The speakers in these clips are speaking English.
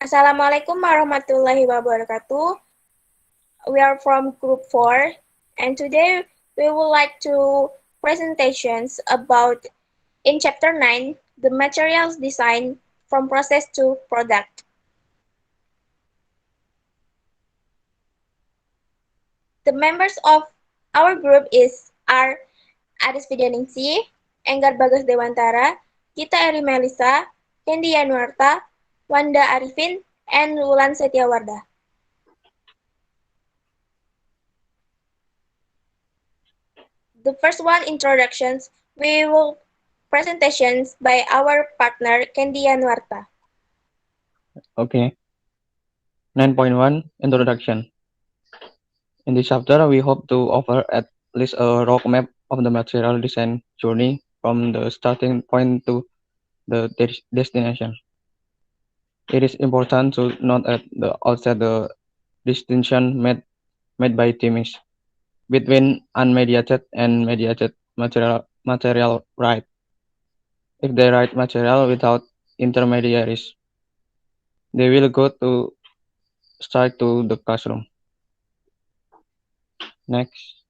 Assalamualaikum warahmatullahi wabarakatuh. We are from Group 4, and today we would like to presentations about in Chapter 9, the materials design from process to product. The members of our group are Adhes Fidyaningsih, Enggar Bagas Dewantara, Gita Eri Melisa, Kendy Yanuarta, Wanda Arifin, and Wulan Setia Wardah. The first one, introductions. We will presentations by our partner Kendy Yanuarta. Okay. 9.1 Introduction. In this chapter, we hope to offer at least a roadmap of the material design journey from the starting point to the destination. It is important to note at the outset the distinction made by Timis between unmediated and mediated material right. If they write material without intermediaries, they will go to straight to the classroom. Next.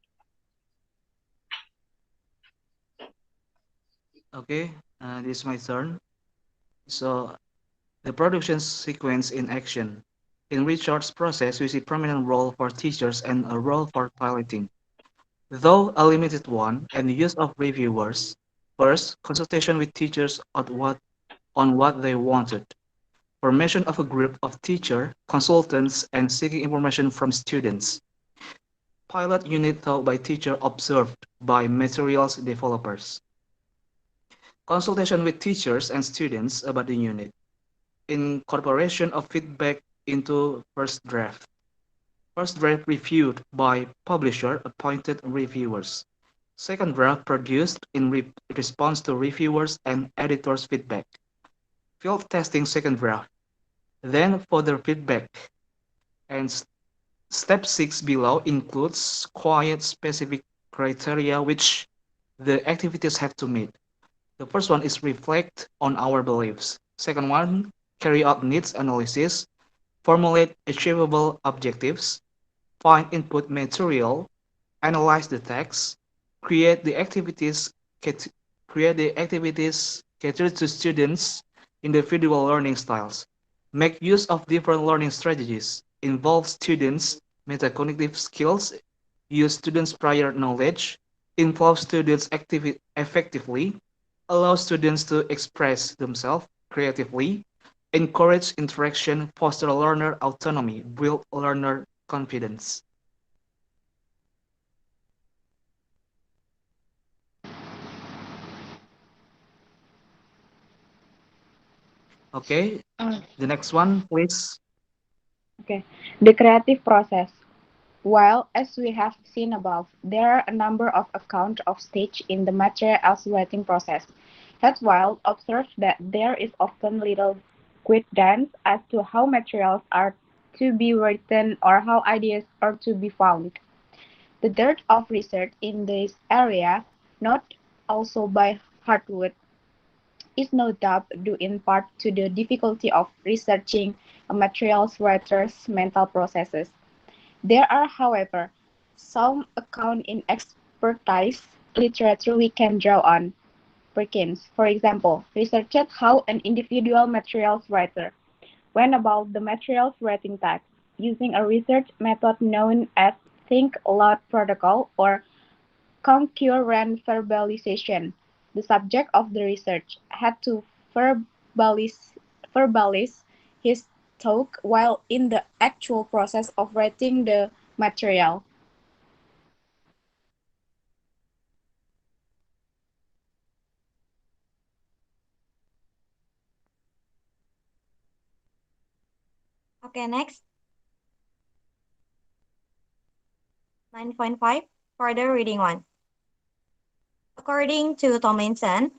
Okay, this is my turn. So, the production sequence in action. In research process, we see prominent role for teachers and a role for piloting, though a limited one, and the use of reviewers. First, consultation with teachers on what they wanted. Formation of a group of teacher, consultants, and seeking information from students. Pilot unit taught by teacher observed by materials developers. Consultation with teachers and students about the unit. Incorporation of feedback into first draft. First draft reviewed by publisher appointed reviewers. Second draft produced in response to reviewers and editors' feedback. Field testing second draft. Then further feedback. And step 6 below includes quiet specific criteria which the activities have to meet. The first one is reflect on our beliefs. Second one, carry out needs analysis, formulate achievable objectives, find input material, analyze the text, create the activities catered to students' individual learning styles, make use of different learning strategies, involve students' metacognitive skills, use students' prior knowledge, involve students effectively, allow students to express themselves creatively, encourage interaction, foster learner autonomy, build learner confidence. Okay, Uh, the next one, please. okay. The creative process. While, as we have seen above, there are a number of accounts of stage in the materials writing process. Hedwell observed that there is often little guidance as to how materials are to be written or how ideas are to be found. The dearth of research in this area, not also by Hartwood, is no doubt due in part to the difficulty of researching a materials writer's mental processes. There are, however, some account in expertise literature we can draw on. Perkins, for example, researched how an individual materials writer went about the materials writing task using a research method known as think aloud protocol or concurrent verbalization. The subject of the research had to verbalize, verbalize his talk while in the actual process of writing the material. Okay, next, 9.5, further reading 1. According to Tomlinson,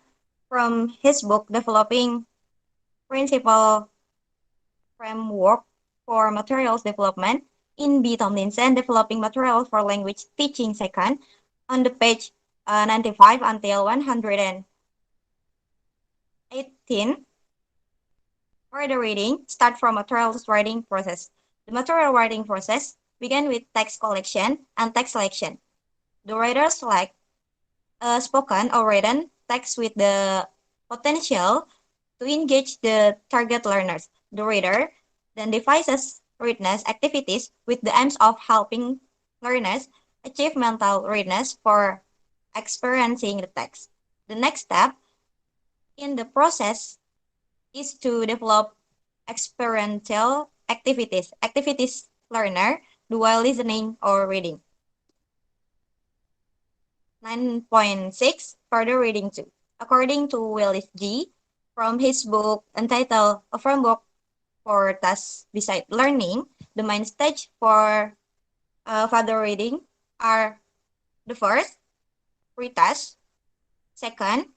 from his book Developing Principal Framework for Materials Development, in B. Tomlinson, Developing Materials for Language Teaching Second, on the page 95 until 118, For the reading, start from materials writing process. The material writing process begin with text collection and text selection. The writer select spoken or written text with the potential to engage the target learners. The reader then devises readiness activities with the aims of helping learners achieve mental readiness for experiencing the text. The next step in the process is to develop experiential activities. Activities learner do while listening or reading. 9.6 Further reading 2. According to Willis G. from his book entitled A Framework for Task Beside Learning, the main stage for further reading are the first, pre-task, second,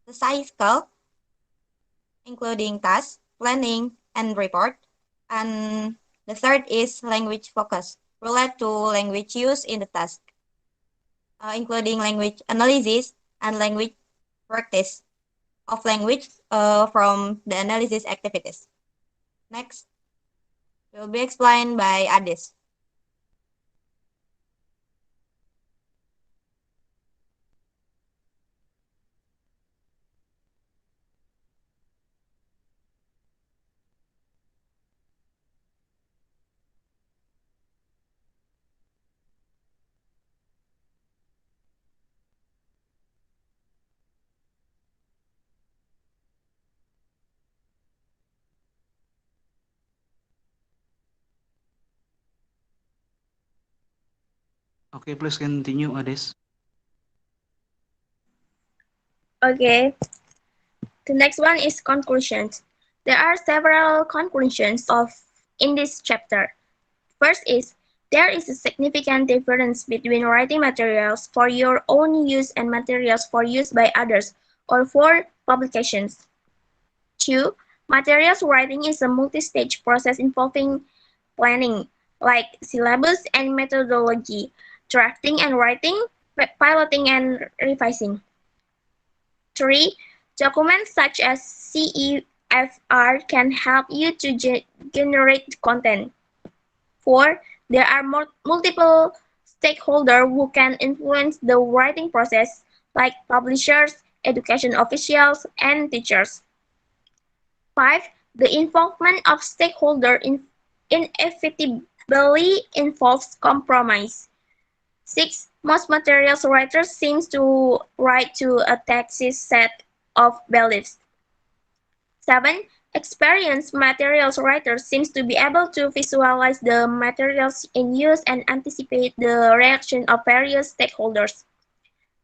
the cycle, including task, planning, and report, and the third is language focus, relate to language use in the task, including language analysis and language practice of language from the analysis activities. Next will be explained by Adhes. Okay, please continue, Adhes. Okay, the next one is conclusions. There are several conclusions of in this chapter. First is there is a significant difference between writing materials for your own use and materials for use by others or for publications. 2. Materials writing is a multi-stage process involving planning, like syllabus and methodology, drafting and writing, piloting and revising. 3. Documents such as CEFR can help you to generate content. 4. There are multiple stakeholders who can influence the writing process, like publishers, education officials, and teachers. 5. The involvement of stakeholders inevitably involves compromise. 6. Most materials writers seem to write to a taxi set of beliefs. 7. Experienced materials writers seem to be able to visualize the materials in use and anticipate the reaction of various stakeholders.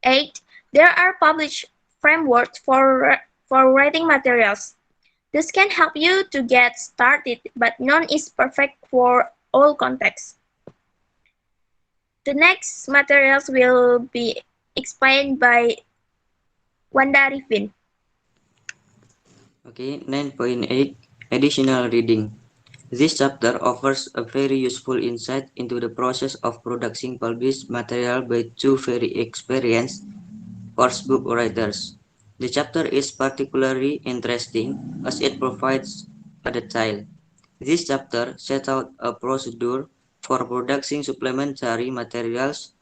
8. There are published frameworks for writing materials. This can help you to get started, but none is perfect for all contexts. The next materials will be explained by Wanda Arifin. Okay, 9.8 Additional reading. This chapter offers a very useful insight into the process of producing published material by two very experienced course book writers. The chapter is particularly interesting as it provides a detail. This chapter sets out a procedure for producing supplementary materials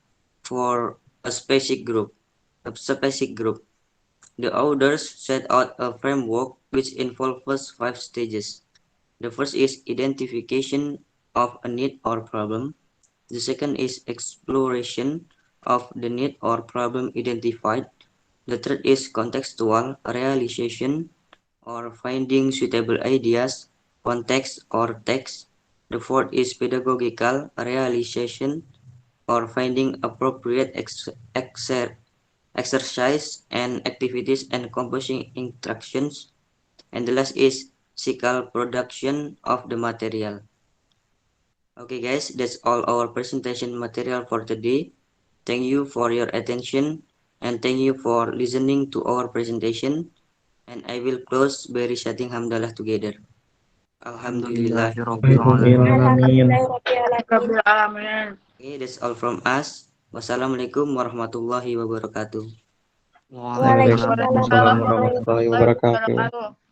for a specific group. The authors set out a framework which involves 5 stages. The first is identification of a need or problem. The second is exploration of the need or problem identified. The third is contextual realization or finding suitable ideas, context or text. The fourth is pedagogical realization or finding appropriate exercise and activities and composing instructions. And the last is physical production of the material. Okay guys, that's all our presentation material for today. Thank you for your attention and thank you for listening to our presentation. And I will close by reciting Hamdalah together. Alhamdulillah. Alhamdulillahirrahmanirrahim. Alhamdulillahirrahmanirrahim. Okay, that's all from us. Wassalamualaikum warahmatullahi wabarakatuh. Waalaikumsalam Waalaikumsalam Waalaikumsalam. warahmatullahi wabarakatuh.